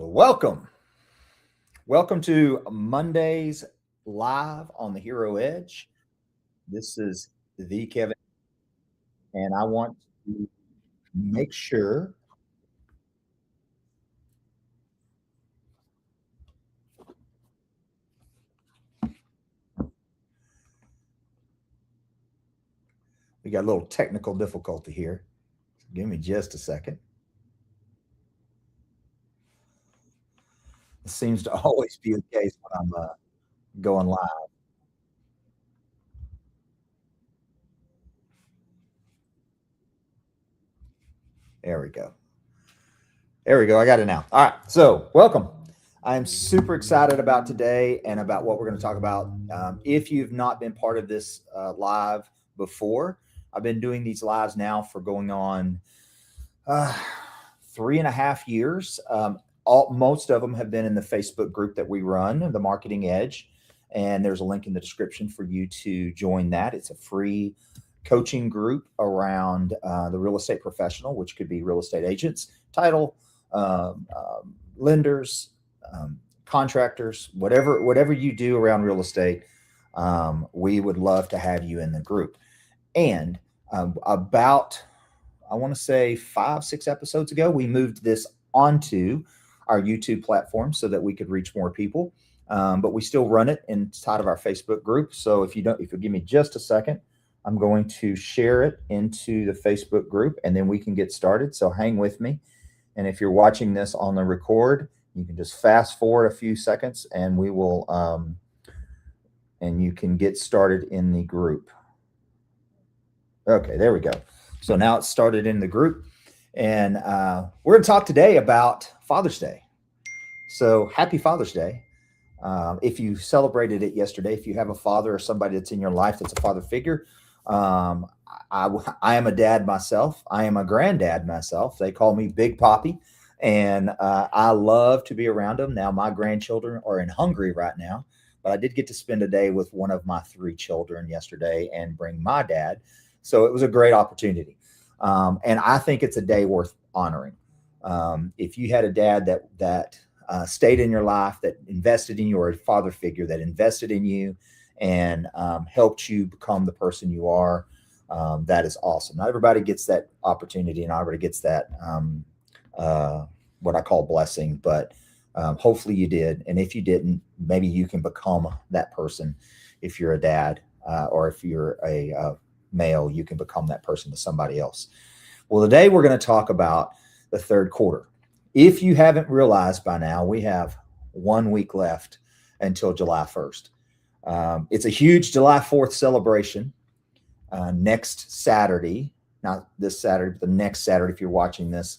Welcome. Welcome to Mondays live on the Hero Edge. This is the Kevin, and I want to make sure we got a little technical difficulty here. Give me just a second. It seems to always be the case when I'm going live. There we go. There we go. I got it now. All right. So, welcome. I'm super excited about today and about what we're going to talk about. If you've not been part of this live before, I've been doing these lives now for going on 3.5 years. Most of them have been in the Facebook group that we run, the Marketing Edge. And there's a link in the description for you to join that. It's a free coaching group around the real estate professional, which could be real estate agents, title, lenders, contractors, whatever you do around real estate. We would love to have you in the group. And about, I want to say 5-6 episodes ago, we moved this onto our YouTube platform so that we could reach more people. But we still run it inside of our Facebook group. So if you give me just a second, I'm going to share it into the Facebook group and then we can get started. So hang with me. And if you're watching this on the record, you can just fast forward a few seconds and we will, and you can get started in the group. Okay, there we go. So now it's started in the group. And we're going to talk today about Father's Day. So happy Father's Day. If you celebrated it yesterday, if you have a father or somebody that's in your life that's a father figure, I am a dad myself. I am a granddad myself. They call me Big Poppy, and I love to be around them. Now, my grandchildren are in Hungary right now, but I did get to spend a day with one of my 3 children yesterday and bring my dad. So it was a great opportunity. And I think it's a day worth honoring. If you had a dad that stayed in your life, that invested in you, or a father figure that invested in you and helped you become the person you are, that is awesome. Not everybody gets that opportunity, and not everybody gets that what I call blessing, but hopefully you did. And if you didn't, maybe you can become that person. If you're a dad or if you're a male, you can become that person to somebody else. Well, today we're going to talk about the third quarter. If you haven't realized by now, we have 1 week left until July 1st. It's a huge July 4th celebration next Saturday, not this Saturday, but the next Saturday, if you're watching this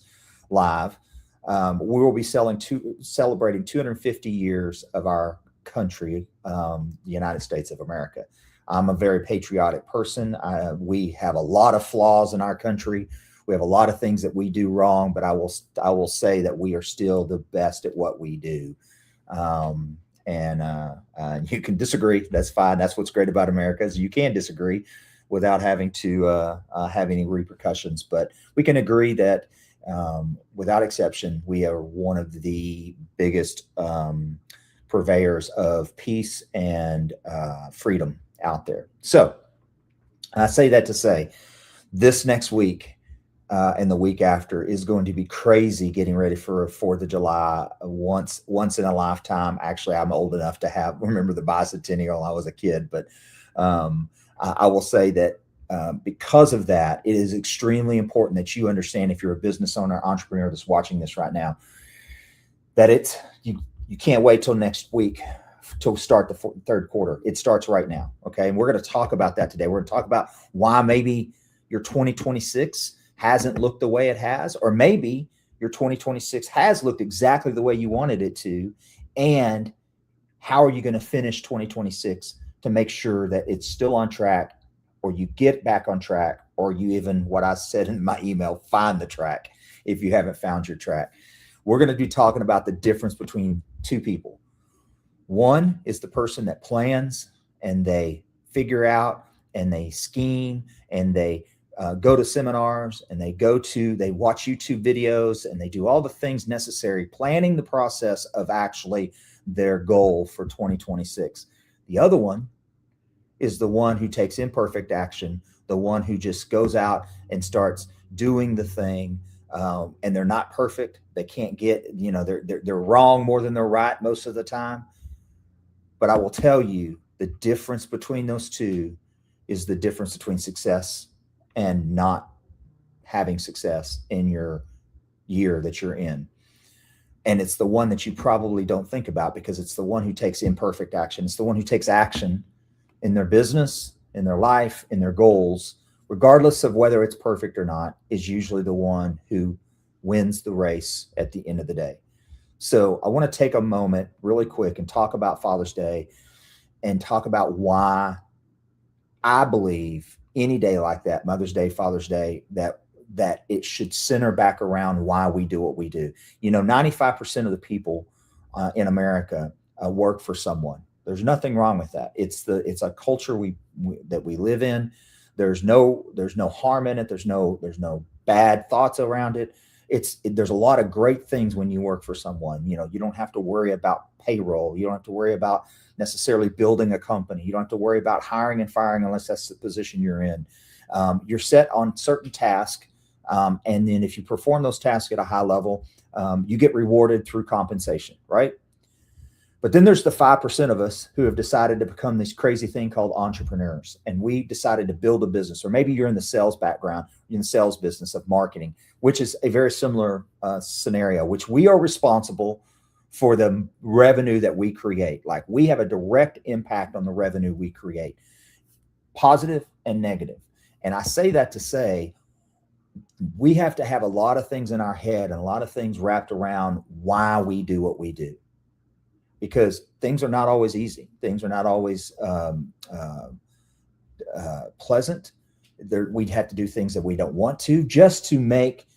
live. We will be celebrating 250 years of our country, the United States of America. I'm a very patriotic person. We have a lot of flaws in our country. We have a lot of things that we do wrong, but I will say that we are still the best at what we do. And you can disagree. That's fine. That's what's great about America, is you can disagree without having to have any repercussions. But we can agree that without exception, we are one of the biggest purveyors of peace and freedom out there. So I say that to say this next week and the week after is going to be crazy, getting ready for 4th of July, once in a lifetime. Actually, I'm old enough to remember the bicentennial. I was a kid, but I will say that because of that, it is extremely important that you understand, if you're a business owner, entrepreneur that's watching this right now, that you can't wait till next week to start the third quarter. It starts right now. Okay. And we're going to talk about that today. We're going to talk about why maybe your 2026 hasn't looked the way it has, or maybe your 2026 has looked exactly the way you wanted it to. And how are you going to finish 2026 to make sure that it's still on track, or you get back on track, or you even, what I said in my email, find the track if you haven't found your track. We're going to be talking about the difference between 2 people. One is the person that plans and they figure out and they scheme and they go to seminars and they watch YouTube videos and they do all the things necessary, planning the process of actually their goal for 2026. The other one is the one who takes imperfect action, the one who just goes out and starts doing the thing. And they're not perfect. They can't get, they're wrong more than they're right most of the time. But I will tell you, the difference between those two is the difference between success and not having success in your year that you're in. And it's the one that you probably don't think about, because it's the one who takes imperfect action. It's the one who takes action in their business, in their life, in their goals, regardless of whether it's perfect or not, is usually the one who wins the race at the end of the day. So I want to take a moment really quick and talk about Father's Day and talk about why I believe any day like that, Mother's Day, Father's Day, that it should center back around why we do what we do. 95% of the people in America work for someone. There's nothing wrong with that. It's a culture that we live in. There's no harm in it. There's no bad thoughts around it. There's a lot of great things when you work for someone. You don't have to worry about payroll. You don't have to worry about necessarily building a company. You don't have to worry about hiring and firing unless that's the position you're in. You're set on certain tasks. And then if you perform those tasks at a high level, you get rewarded through compensation, right? But then there's the 5% of us who have decided to become this crazy thing called entrepreneurs. And we decided to build a business, or maybe you're in the sales background, you're in the sales business of marketing, which is a very similar scenario, which we are responsible for the revenue that we create. Like, we have a direct impact on the revenue we create, positive and negative. And I say that to say, we have to have a lot of things in our head and a lot of things wrapped around why we do what we do. Because things are not always easy. Things are not always pleasant. We'd have to do things that we don't want to just to make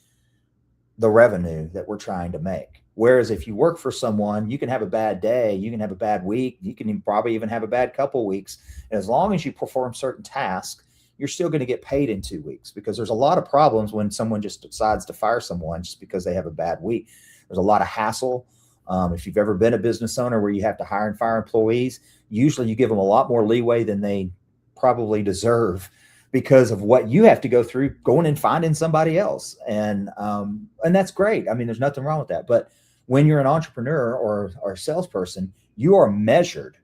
the revenue that we're trying to make. Whereas if you work for someone, you can have a bad day, you can have a bad week, you can probably even have a bad couple of weeks. And as long as you perform certain tasks, you're still going to get paid in 2 weeks, because there's a lot of problems when someone just decides to fire someone just because they have a bad week. There's a lot of hassle. If you've ever been a business owner where you have to hire and fire employees, usually you give them a lot more leeway than they probably deserve because of what you have to go through going and finding somebody else. And that's great. I mean, there's nothing wrong with that. But when you're an entrepreneur or a salesperson, you are measured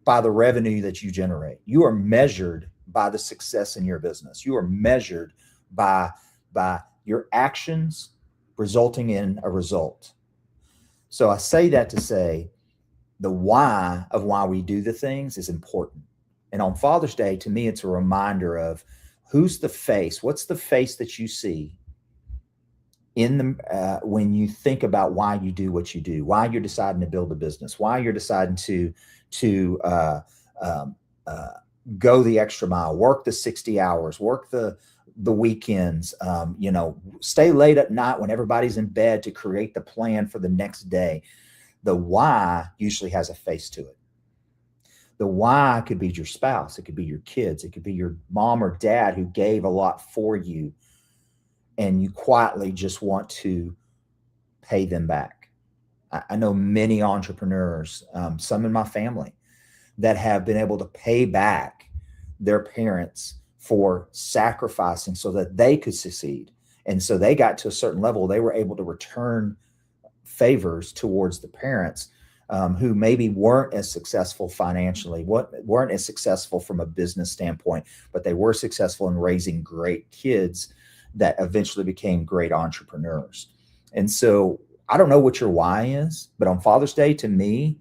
by the revenue that you generate. You are measured by the success in your business. You are measured by your actions resulting in a result. So I say that to say the why of why we do the things is important. And on Father's Day, to me, it's a reminder of who's the face. What's the face that you see in the when you think about why you do what you do, why you're deciding to build a business, why you're deciding to go the extra mile, work the 60 hours, work the weekends, stay late at night when everybody's in bed to create the plan for the next day. The why usually has a face to it. The why could be your spouse. It could be your kids. It could be your mom or dad who gave a lot for you, and you quietly just want to pay them back. I know many entrepreneurs, some in my family, that have been able to pay back their parents for sacrificing so that they could succeed. And so they got to a certain level, they were able to return favors towards the parents who maybe weren't as successful financially, weren't as successful from a business standpoint, but they were successful in raising great kids that eventually became great entrepreneurs. And so I don't know what your why is, but on Father's Day, to me,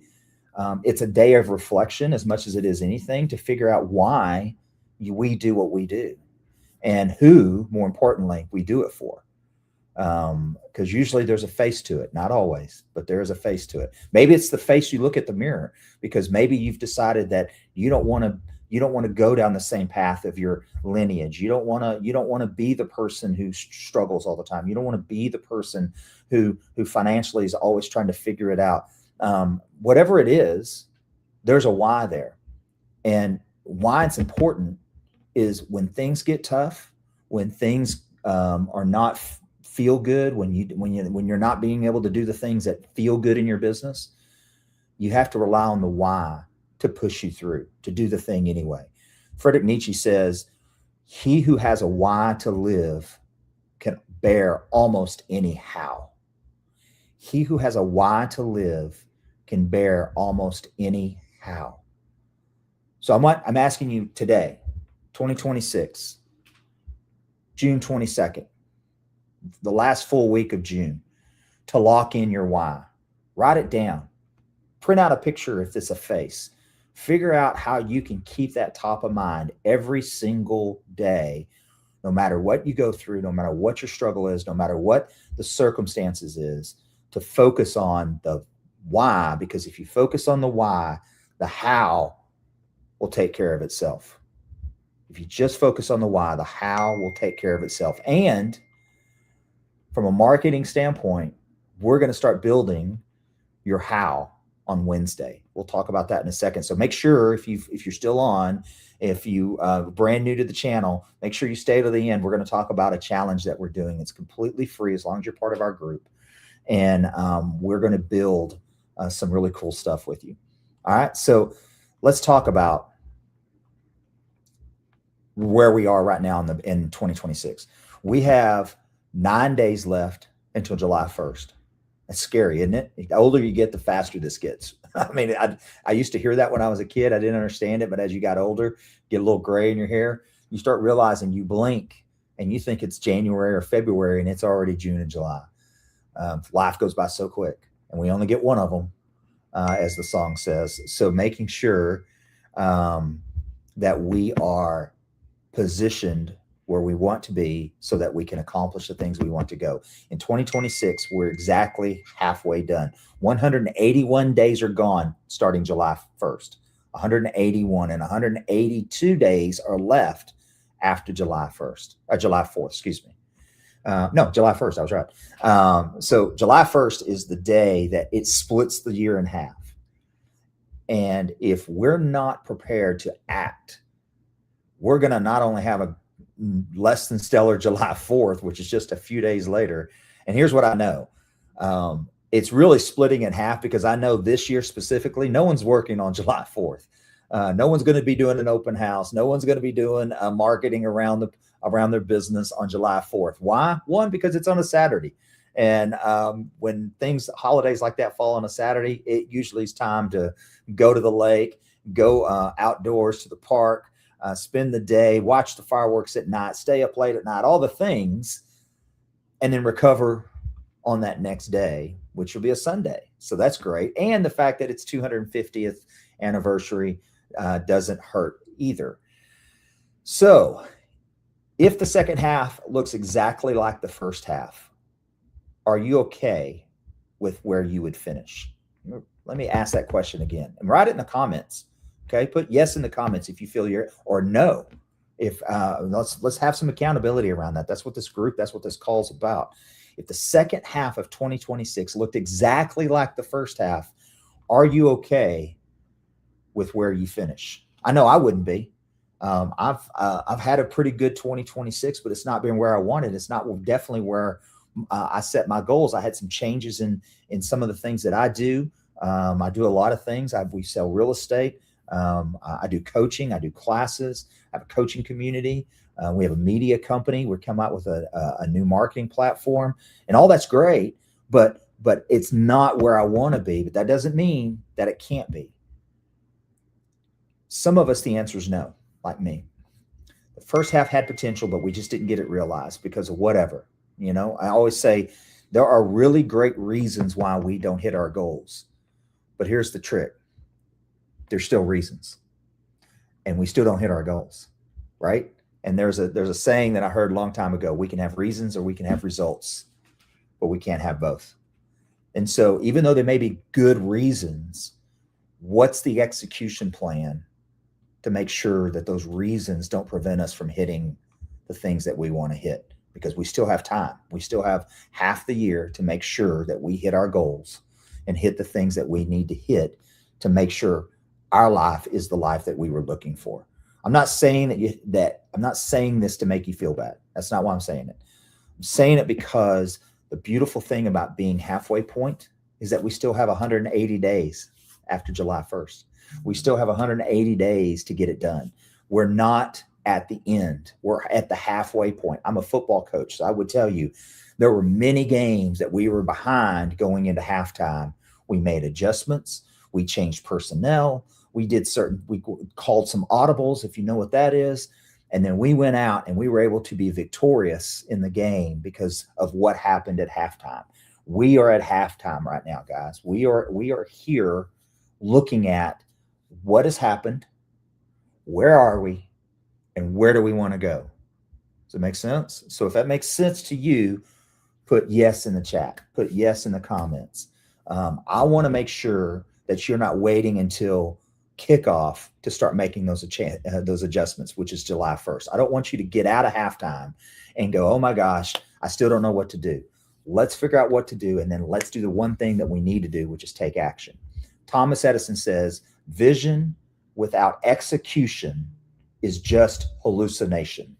it's a day of reflection as much as it is anything, to figure out why we do what we do and who, more importantly, we do it for. Because usually there's a face to it, not always, but there is a face to it. Maybe it's the face you look at the mirror, because maybe you've decided that you don't want to go down the same path of your lineage. You don't want to be the person who struggles all the time. You don't want to be the person who financially is always trying to figure it out. Whatever it is, there's a why there. And why it's important is when things get tough, when things are not feel good, when you're not being able to do the things that feel good in your business, you have to rely on the why to push you through, to do the thing anyway. Friedrich Nietzsche says, he who has a why to live can bear almost any how. He who has a why to live can bear almost any how. So I'm asking you today, 2026, June 22nd, the last full week of June, to lock in your why. Write it down. Print out a picture if it's a face. Figure out how you can keep that top of mind every single day, no matter what you go through, no matter what your struggle is, no matter what the circumstances is, to focus on the why, because if you focus on the why, the how will take care of itself. If you just focus on the why, the how will take care of itself. And from a marketing standpoint, we're going to start building your how on Wednesday. We'll talk about that in a second. So make sure if you're still on, if you brand new to the channel, make sure you stay to the end. We're going to talk about a challenge that we're doing. It's completely free as long as you're part of our group. And we're going to build some really cool stuff with you. All right. So let's talk about where we are right now in 2026. We have 9 days left until July 1st. That's scary, isn't it? The older you get, the faster this gets. I mean, I used to hear that when I was a kid. I didn't understand it. But as you got older, get a little gray in your hair, you start realizing you blink and you think it's January or February and it's already June and July. Life goes by so quick and we only get one of them, as the song says. So making sure that we are positioned where we want to be so that we can accomplish the things we want to go. In 2026, we're exactly halfway done. 181 days are gone starting July 1st. 181 and 182 days are left after July 1st, or July 4th, excuse me. No, July 1st, I was right. So July 1st is the day that it splits the year in half. And if we're not prepared to act, we're going to not only have a less than stellar July 4th, which is just a few days later. And here's what I know. It's really splitting in half because I know this year specifically, no one's working on July 4th. No one's going to be doing an open house. No one's going to be doing marketing around their business on July 4th. Why? One, because it's on a Saturday. And when holidays like that fall on a Saturday, it usually is time to go to the lake, go outdoors to the park, spend the day, watch the fireworks at night, stay up late at night, all the things, and then recover on that next day, which will be a Sunday. So that's great. And the fact that it's 250th anniversary doesn't hurt either. So if the second half looks exactly like the first half, are you okay with where you would finish? Let me ask that question again and write it in the comments. Okay, put yes in the comments if you feel or no. If let's have some accountability around that. That's what this call is about. If the second half of 2026 looked exactly like the first half, are you okay with where you finish? I know I wouldn't be. I've had a pretty good 2026, but it's not been where I wanted. It's not definitely where I set my goals. I had some changes in some of the things that I do. I do a lot of things. We sell real estate. I do coaching. I do classes. I have a coaching community. We have a media company. We're coming out with a new marketing platform, and all that's great. But it's not where I want to be. But that doesn't mean that it can't be. Some of us, the answer is no, like me. The first half had potential, but we just didn't get it realized because of whatever. You know, I always say there are really great reasons why we don't hit our goals. But here's the trick. There's still reasons. And we still don't hit our goals, right? And there's a saying that I heard a long time ago. We can have reasons or we can have results, but we can't have both. And so even though there may be good reasons, what's the execution plan to make sure that those reasons don't prevent us from hitting the things that we want to hit? Because we still have time. We still have half the year to make sure that we hit our goals and hit the things that we need to hit to make sure our life is the life that we were looking for. I'm not saying I'm not saying this to make you feel bad. That's not why I'm saying it. I'm saying it because the beautiful thing about being halfway point is that we still have 180 days after July 1st. We still have 180 days to get it done. We're not at the end. We're at the halfway point. I'm a football coach, so I would tell you there were many games that we were behind going into halftime. We made adjustments. We changed personnel. We called some audibles, if you know what that is. And then we went out and we were able to be victorious in the game because of what happened at halftime. We are at halftime right now, guys. We are here looking at what has happened, where are we, and where do we want to go? Does it make sense? So if that makes sense to you, put yes in the chat, put yes in the comments. I want to make sure that you're not waiting until kickoff to start making those adjustments, which is July 1st. I don't want you to get out of halftime and go, oh my gosh, I still don't know what to do. Let's figure out what to do, and then let's do the one thing that we need to do, which is take action. Thomas Edison says, vision without execution is just hallucination.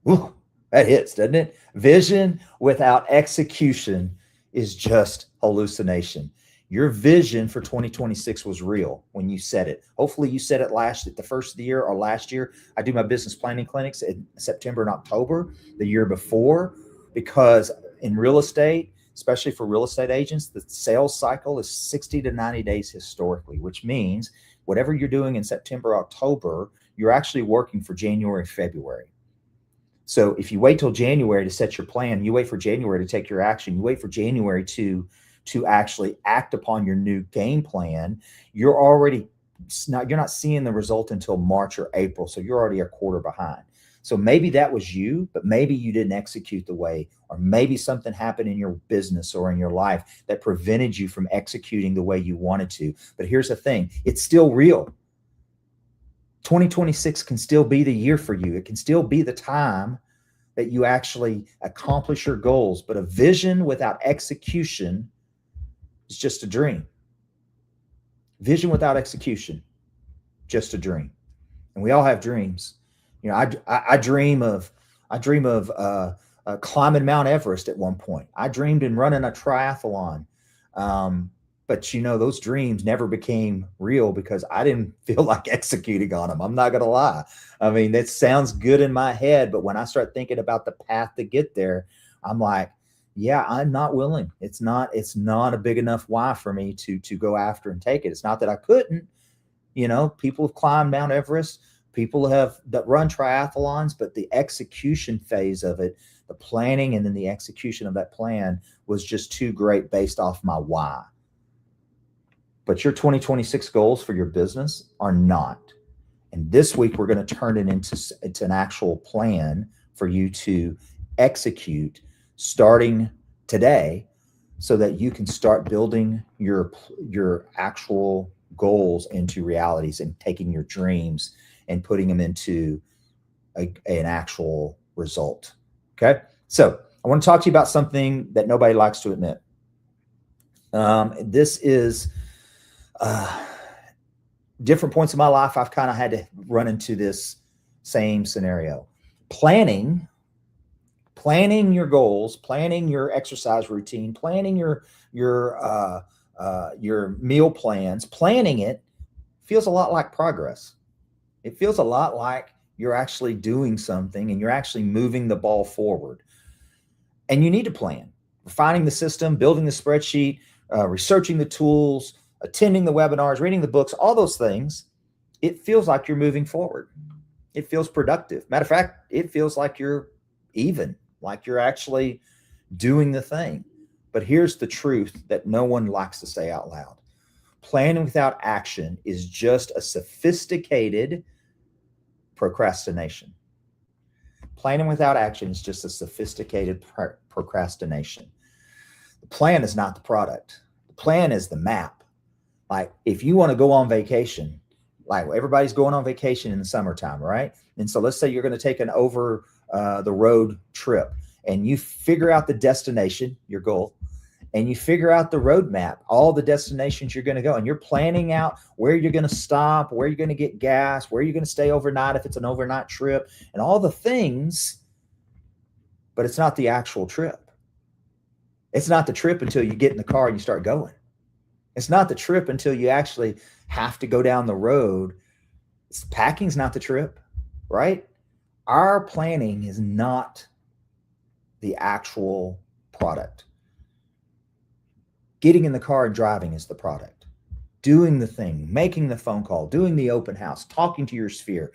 Ooh, that hits, doesn't it? Vision without execution is just hallucination. Your vision for 2026 was real when you said it. Hopefully you said it at the first of the year or last year. I do my business planning clinics in September and October the year before, because in real estate, especially for real estate agents, the sales cycle is 60 to 90 days historically, which means whatever you're doing in September, October, you're actually working for January, February. So if you wait till January to set your plan, you wait for January to take your action, you wait for January to actually act upon your new game plan, you're not seeing the result until March or April. So you're already a quarter behind. So maybe that was you, but maybe you didn't execute the way, or maybe something happened in your business or in your life that prevented you from executing the way you wanted to. But here's the thing, it's still real. 2026 can still be the year for you. It can still be the time that you actually accomplish your goals. But a vision without execution is just a dream. Vision without execution, just a dream. And we all have dreams. You know, I dream of climbing Mount Everest at one point. I dreamed in running a triathlon. But you know, those dreams never became real because I didn't feel like executing on them. I'm not going to lie. I mean, that sounds good in my head, but when I start thinking about the path to get there, I'm like, yeah, I'm not willing. It's not a big enough why for me to go after and take it. It's not that I couldn't. You know, people have climbed Mount Everest. People that run triathlons, but the execution phase of it, the planning and then the execution of that plan was just too great based off my why. But your 2026 goals for your business are not. And this week, we're going to turn it into an actual plan for you to execute starting today so that you can start building your actual goals into realities and taking your dreams and putting them into an actual result. Okay. So I want to talk to you about something that nobody likes to admit. This is different points in my life. I've kind of had to run into this same scenario. Planning your goals, planning your exercise routine, planning your meal plans, planning it feels a lot like progress. It feels a lot like you're actually doing something and you're actually moving the ball forward. And you need to plan. Refining the system, building the spreadsheet, researching the tools, attending the webinars, reading the books, all those things, it feels like you're moving forward. It feels productive. Matter of fact, it feels like you're even, like you're actually doing the thing. But here's the truth that no one likes to say out loud. Planning without action is just a sophisticated procrastination. Planning without action is just a sophisticated procrastination. The plan is not the product. The plan is the map. Like if you want to go on vacation, like everybody's going on vacation in the summertime, right? And so let's say you're going to take an over the road trip and you figure out the destination, your goal, and you figure out the roadmap, all the destinations you're going to go, and you're planning out where you're going to stop, where you're going to get gas, where you're going to stay overnight if it's an overnight trip, and all the things, but it's not the actual trip. It's not the trip until you get in the car and you start going. It's not the trip until you actually have to go down the road. Packing's not the trip, right? Our planning is not the actual product. Getting in the car and driving is the product. Doing the thing, making the phone call, doing the open house, talking to your sphere,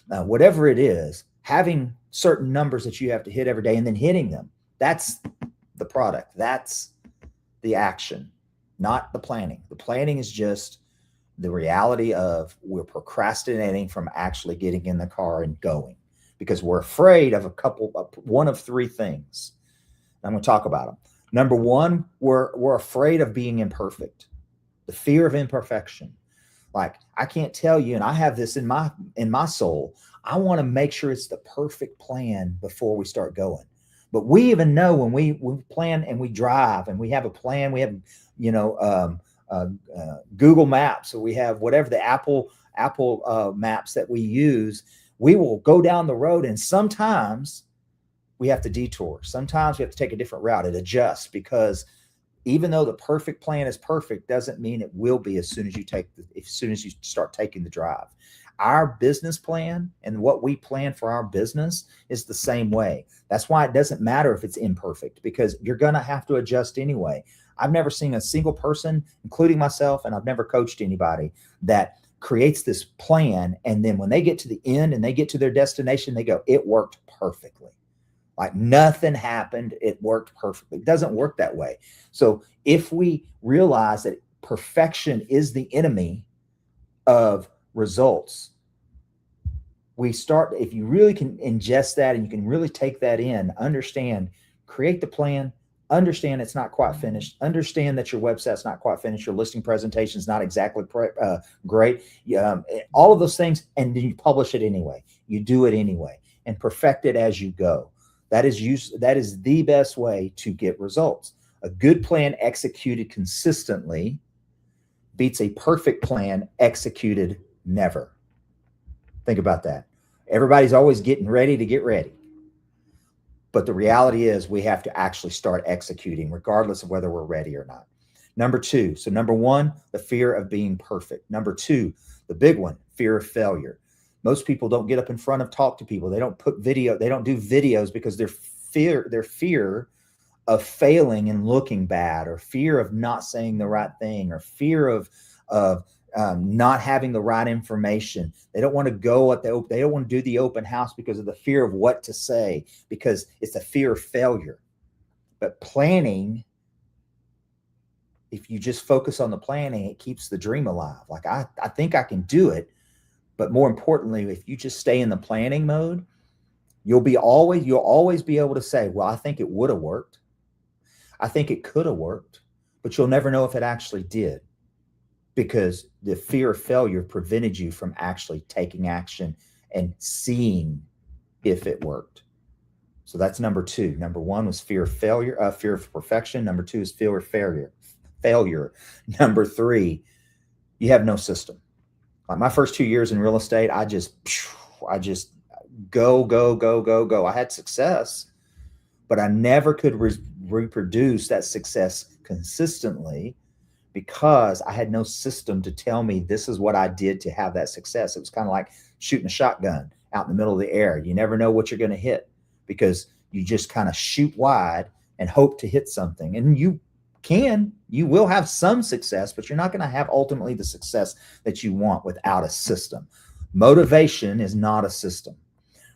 whatever it is, having certain numbers that you have to hit every day and then hitting them. That's the product. That's the action, not the planning. The planning is just the reality of we're procrastinating from actually getting in the car and going because we're afraid of one of three things. I'm going to talk about them. Number one, we're afraid of being imperfect. The fear of imperfection. Like, I can't tell you, and I have this in my soul, I want to make sure it's the perfect plan before we start going. But we even know when we plan and we drive and we have a plan, we have, Google Maps, or we have whatever the Apple maps that we use, we will go down the road and sometimes we have to detour. Sometimes we have to take a different route. It adjusts because even though the perfect plan is perfect, doesn't mean it will be as soon as you start taking the drive. Our business plan and what we plan for our business is the same way. That's why it doesn't matter if it's imperfect, because you're going to have to adjust anyway. I've never seen a single person, including myself, and I've never coached anybody that creates this plan. And then when they get to the end and they get to their destination, they go, it worked perfectly. Like nothing happened. It worked perfectly. It doesn't work that way. So if we realize that perfection is the enemy of results, if you really can ingest that and you can really take that in, understand, create the plan, understand it's not quite finished, understand that your website's not quite finished, your listing presentation is not exactly great, all of those things, and then you publish it anyway. You do it anyway and perfect it as you go. That is the best way to get results. A good plan executed consistently beats a perfect plan executed never. Think about that. Everybody's always getting ready to get ready. But the reality is we have to actually start executing regardless of whether we're ready or not. Number two. So number one, the fear of being perfect. Number two, the big one, fear of failure. Most people don't get up in front of talk to people. They don't they don't do videos because their fear of failing and looking bad, or fear of not saying the right thing, or fear of not having the right information. They don't want to go they don't want to do the open house because of the fear of what to say, because it's a fear of failure. But planning, if you just focus on the planning, it keeps the dream alive. Like I think I can do it. But more importantly, if you just stay in the planning mode, you'll always be able to say, well, I think it would have worked. I think it could have worked, but you'll never know if it actually did, because the fear of failure prevented you from actually taking action and seeing if it worked. So that's number two. Number one was fear of failure, fear of perfection. Number two is fear of failure. Number three, you have no system. Like my first 2 years in real estate, I just go. I had success, but I never could reproduce that success consistently because I had no system to tell me this is what I did to have that success. It was kind of like shooting a shotgun out in the middle of the air. You never know what you're going to hit because you just kind of shoot wide and hope to hit something. And you will have some success, but you're not going to have ultimately the success that you want without a system. Motivation is not a system.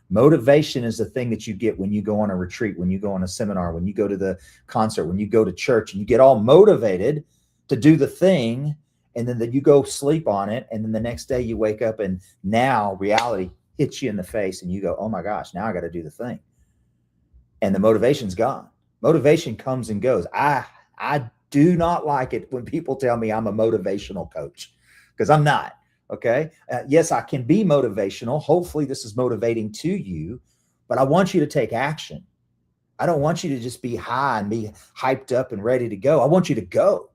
Motivation is the thing that you get when you go on a retreat, when you go on a seminar, when you go to the concert, when you go to church, and you get all motivated to do the thing, and then you go sleep on it, and then the next day you wake up and now reality hits you in the face and you go, oh my gosh, now I got to do the thing. And the motivation's gone. Motivation comes and goes. I do not like it when people tell me I'm a motivational coach, because I'm not. Okay. Yes, I can be motivational. Hopefully this is motivating to you, but I want you to take action. I don't want you to just be high and be hyped up and ready to go. I want you to go,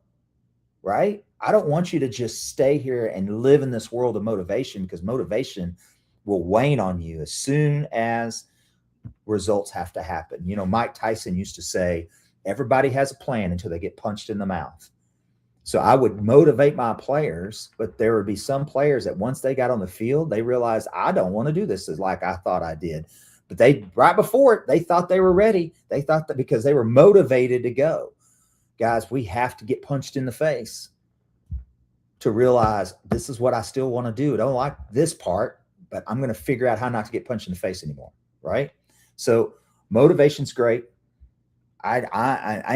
right? I don't want you to just stay here and live in this world of motivation, because motivation will wane on you as soon as results have to happen. You know, Mike Tyson used to say, everybody has a plan until they get punched in the mouth. So I would motivate my players, but there would be some players that once they got on the field, they realized, I don't want to do this as like I thought I did. But they, right before it, they thought they were ready. They thought that because they were motivated to go. Guys, we have to get punched in the face to realize this is what I still want to do. I don't like this part, but I'm going to figure out how not to get punched in the face anymore, right? So motivation's great. I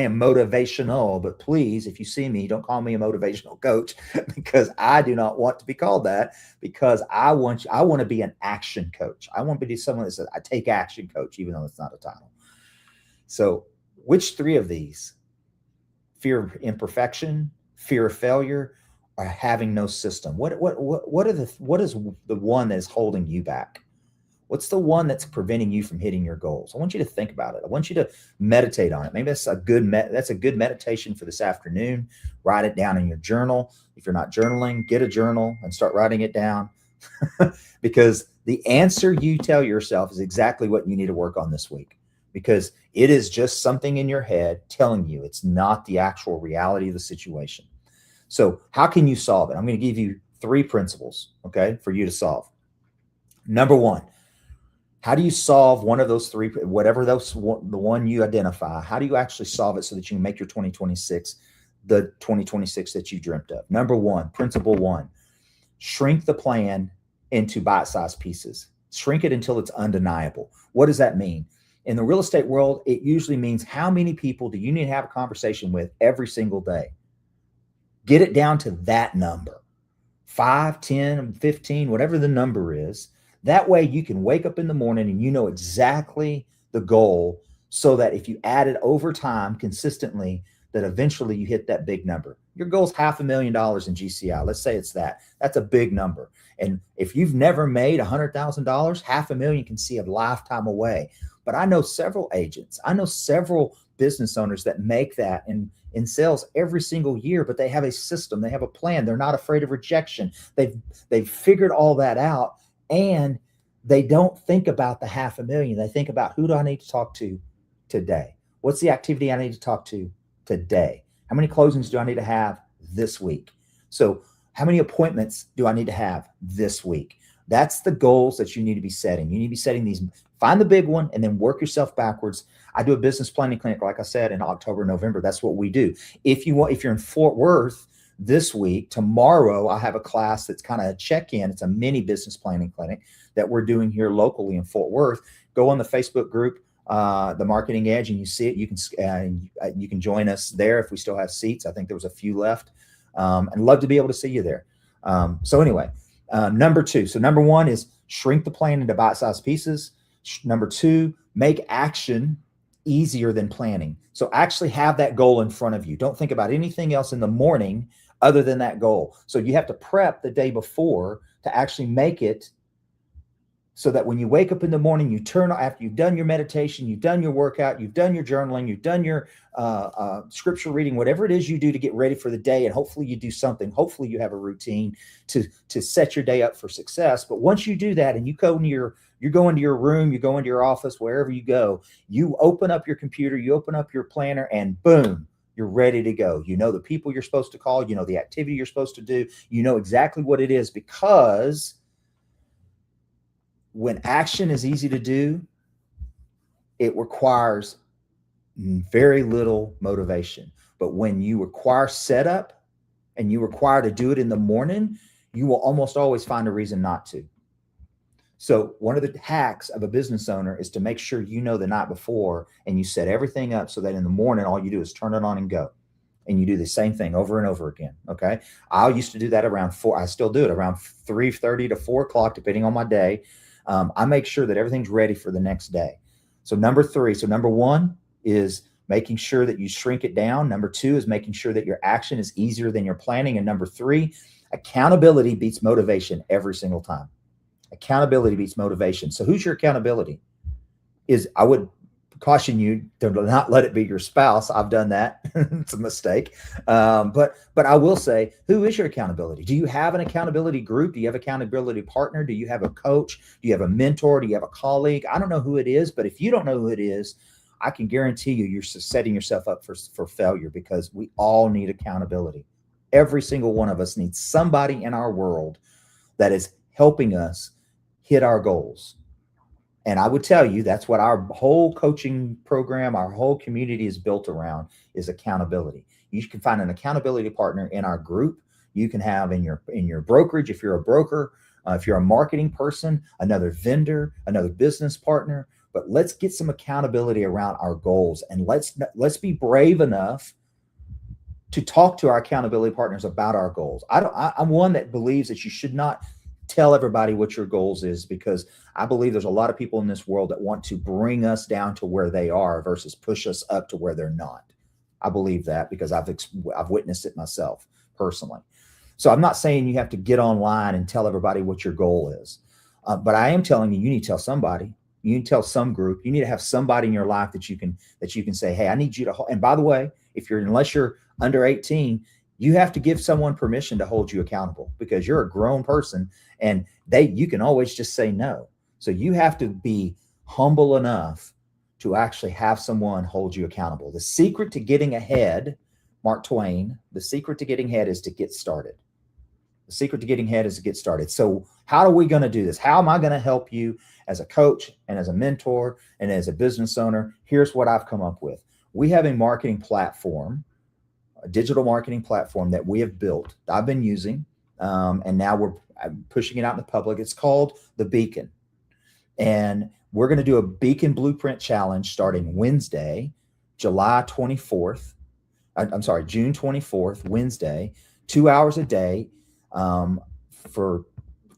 am motivational, but please, if you see me, don't call me a motivational coach, because I do not want to be called that, because I want to be an action coach. I want to be someone that says, I take action coach, even though it's not a title. So which three of these, fear of imperfection, fear of failure, or having no system? What is the one that is holding you back? What's the one that's preventing you from hitting your goals? I want you to think about it. I want you to meditate on it. Maybe that's a good meditation for this afternoon. Write it down in your journal. If you're not journaling, get a journal and start writing it down, because the answer you tell yourself is exactly what you need to work on this week, because it is just something in your head telling you it's not the actual reality of the situation. So how can you solve it? I'm going to give you 3 principles, okay, for you to solve. Number 1, how do you solve one of those 3, whatever the one you identify? How do you actually solve it so that you can make your 2026 the 2026 that you dreamt of? Number 1, principle 1, shrink the plan into bite-sized pieces. Shrink it until it's undeniable. What does that mean? In the real estate world, it usually means, how many people do you need to have a conversation with every single day? Get it down to that number, 5, 10, 15, whatever the number is. That way you can wake up in the morning and you know exactly the goal, so that if you add it over time consistently, that eventually you hit that big number. Your goal is $500,000 in GCI. Let's say it's that. That's a big number. And if you've never made $100,000, $500,000 can see a lifetime away. But I know several agents, I know several business owners that make that in sales every single year, but they have a system, they have a plan. They're not afraid of rejection. They've figured all that out. And they don't think about the $500,000. They think about, who do I need to talk to today? What's the activity I need to talk to today? How many closings do I need to have this week? So how many appointments do I need to have this week? That's the goals that you need to be setting. You need to be setting these, find the big one and then work yourself backwards. I do a business planning clinic, like I said, in October, November. That's what we do. If you're in Fort Worth this week, tomorrow I have a class that's kind of a check-in. It's a mini business planning clinic that we're doing here locally in Fort Worth. Go on the Facebook group, The Marketing Edge, and you see it. You can join us there if we still have seats. I think there was a few left, and love to be able to see you there. So anyway, number 2. So number 1 is shrink the plan into bite-sized pieces. Number 2, make action easier than planning. So actually have that goal in front of you. Don't think about anything else in the morning other than that goal. So you have to prep the day before to actually make it, so that when you wake up in the morning, you turn, after you've done your meditation, you've done your workout, you've done your journaling, you've done your scripture reading, whatever it is you do to get ready for the day. And hopefully you do something. Hopefully you have a routine to set your day up for success. But once you do that and you go into your room, you go into your office, wherever you go, you open up your computer, you open up your planner, and boom, you're ready to go. You know the people you're supposed to call, you know the activity you're supposed to do, you know exactly what it is, because when action is easy to do, it requires very little motivation. But when you require setup and you require to do it in the morning, you will almost always find a reason not to. So one of the hacks of a business owner is to make sure you know the night before and you set everything up so that in the morning, all you do is turn it on and go. And you do the same thing over and over again. Okay. I used to do that around 4. I still do it around 3:30 to 4 o'clock, depending on my day. I make sure that everything's ready for the next day. So number 3. So number 1 is making sure that you shrink it down. Number 2 is making sure that your action is easier than your planning. And number 3, accountability beats motivation every single time. Accountability beats motivation. So who's your accountability? I would caution you to not let it be your spouse. I've done that. It's a mistake. But I will say, who is your accountability? Do you have an accountability group? Do you have accountability partner? Do you have a coach? Do you have a mentor? Do you have a colleague? I don't know who it is, but if you don't know who it is, I can guarantee you, you're setting yourself up for failure, because we all need accountability. Every single one of us needs somebody in our world that is helping us hit our goals. And I would tell you, that's what our whole coaching program, our whole community is built around, is accountability. You can find an accountability partner in our group. You can have in your brokerage, if you're a broker, if you're a marketing person, another vendor, another business partner. But let's get some accountability around our goals, and let's be brave enough to talk to our accountability partners about our goals. I'm one that believes that you should not tell everybody what your goals is, because I believe there's a lot of people in this world that want to bring us down to where they are versus push us up to where they're not. I believe that because I've witnessed it myself personally. So I'm not saying you have to get online and tell everybody what your goal is, but I am telling you, you need to tell somebody. You need to tell some group. You need to have somebody in your life that you can say, hey, I need you to. And by the way, unless you're under 18, you have to give someone permission to hold you accountable, because you're a grown person and you can always just say no. So you have to be humble enough to actually have someone hold you accountable. The secret to getting ahead, Mark Twain, the secret to getting ahead is to get started. The secret to getting ahead is to get started. So how are we going to do this? How am I going to help you as a coach and as a mentor and as a business owner? Here's what I've come up with. We have a marketing platform, a digital marketing platform that we have built, I've been using, and now we're pushing it out in the public. It's called The Beacon. And we're going to do a Beacon Blueprint Challenge starting Wednesday, June 24th, Wednesday, 2 hours a day, for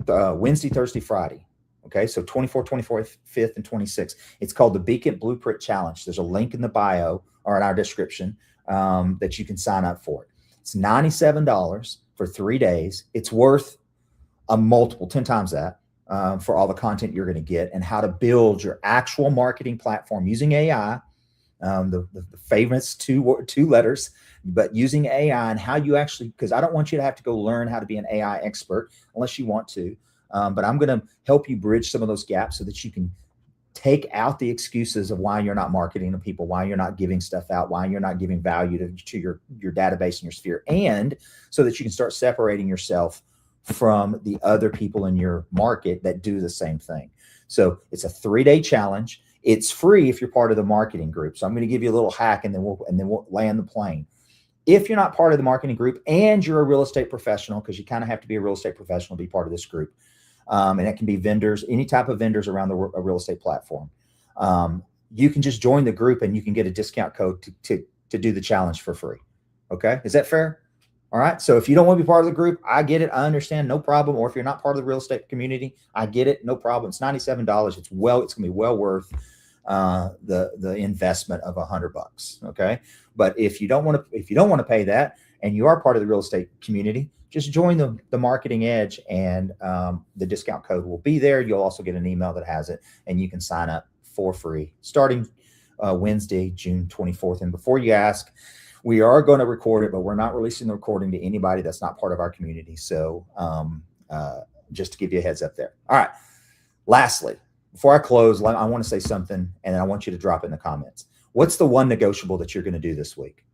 Wednesday, Thursday, Friday. Okay, so 24th, 24th, 5th, and 26th. It's called the Beacon Blueprint Challenge. There's a link in the bio or in our description that you can sign up for it. It's $97 for 3 days. It's worth a multiple, 10 times that, for all the content you're going to get and how to build your actual marketing platform using AI, the famous two letters, but using AI, and how you actually, because I don't want you to have to go learn how to be an AI expert unless you want to. But I'm going to help you bridge some of those gaps so that you can take out the excuses of why you're not marketing to people, why you're not giving stuff out, why you're not giving value to your database and your sphere, and so that you can start separating yourself from the other people in your market that do the same thing. So it's a 3-day challenge. It's free if you're part of the marketing group. So I'm going to give you a little hack, and then we'll land the plane. If you're not part of the marketing group and you're a real estate professional, because you kind of have to be a real estate professional to be part of this group, and it can be vendors, any type of vendors around a real estate platform, you can just join the group and you can get a discount code to do the challenge for free. Okay, is that fair? All right. So if you don't want to be part of the group, I get it. I understand. No problem. Or if you're not part of the real estate community, I get it. No problem. It's $97. It's going to be well worth the investment of $100. Okay. But if you don't want to pay that, and you are part of the real estate community, just join the Marketing Edge, and the discount code will be there. You'll also get an email that has it, and you can sign up for free starting Wednesday, June 24th. And before you ask, we are going to record it, but we're not releasing the recording to anybody that's not part of our community. So just to give you a heads up there. All right. Lastly, before I close, I want to say something, and I want you to drop it in the comments. What's the one negotiable that you're going to do this week?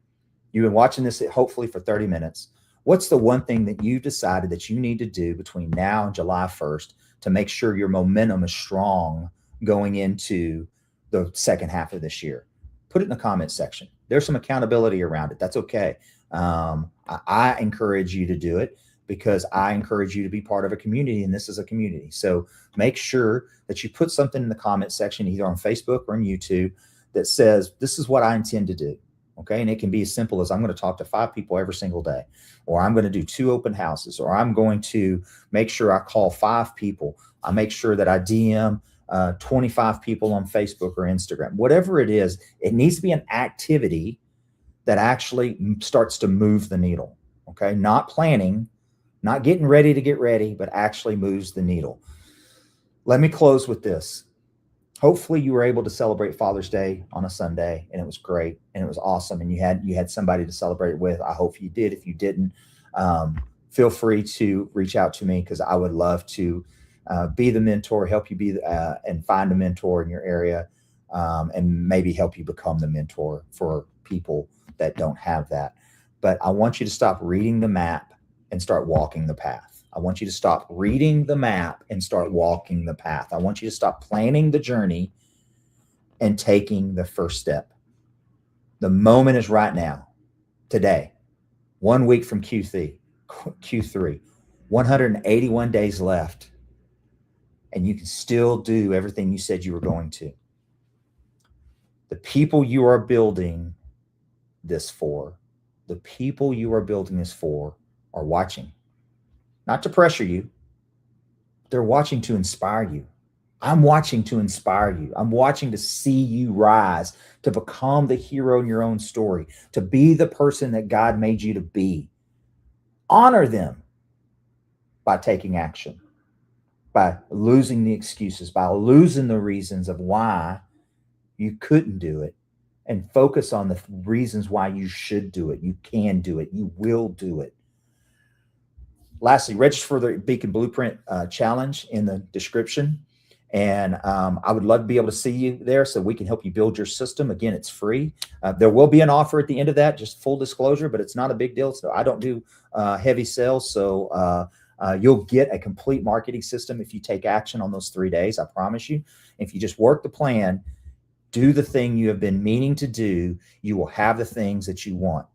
You've been watching this hopefully for 30 minutes. What's the one thing that you've decided that you need to do between now and July 1st to make sure your momentum is strong going into the second half of this year? Put it in the comments section. There's some accountability around it. That's okay. I encourage you to do it because I encourage you to be part of a community, and this is a community. So make sure that you put something in the comment section, either on Facebook or on YouTube, that says, this is what I intend to do. Okay. And it can be as simple as, I'm going to talk to 5 people every single day, or I'm going to do 2 open houses, or I'm going to make sure I call 5 people. I make sure that I DM 25 people on Facebook or Instagram. Whatever it is, it needs to be an activity that actually starts to move the needle. Okay. Not planning, not getting ready to get ready, but actually moves the needle. Let me close with this. Hopefully you were able to celebrate Father's Day on a Sunday, and it was great and it was awesome, and you had somebody to celebrate it with. I hope you did. If you didn't, feel free to reach out to me, because I would love to be the mentor, help you be and find a mentor in your area, and maybe help you become the mentor for people that don't have that. But I want you to stop reading the map and start walking the path. I want you to stop reading the map and start walking the path. I want you to stop planning the journey and taking the first step. The moment is right now, today, 1 week from Q3, 181 days left, and you can still do everything you said you were going to. The people you are building this for, the people you are building this for are watching, not to pressure you. They're watching to inspire you. I'm watching to inspire you. I'm watching to see you rise, to become the hero in your own story, to be the person that God made you to be. Honor them by taking action, by losing the excuses, by losing the reasons of why you couldn't do it, and focus on the reasons why you should do it. You can do it. You will do it. Lastly, register for the Beacon Blueprint Challenge in the description. And I would love to be able to see you there so we can help you build your system. Again, it's free. There will be an offer at the end of that, just full disclosure, but it's not a big deal. So I don't do heavy sales. So you'll get a complete marketing system if you take action on those 3 days. I promise you. If you just work the plan, do the thing you have been meaning to do, you will have the things that you want.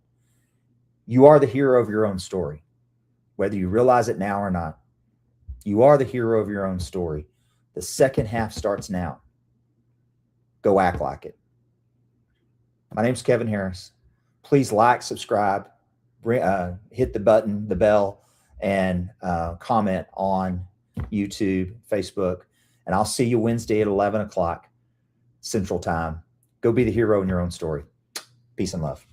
You are the hero of your own story, whether you realize it now or not. You are the hero of your own story. The second half starts now. Go act like it. My name's Kevin Harris. Please like, subscribe, hit the button, the bell, and comment on YouTube, Facebook. And I'll see you Wednesday at 11 o'clock Central Time. Go be the hero in your own story. Peace and love.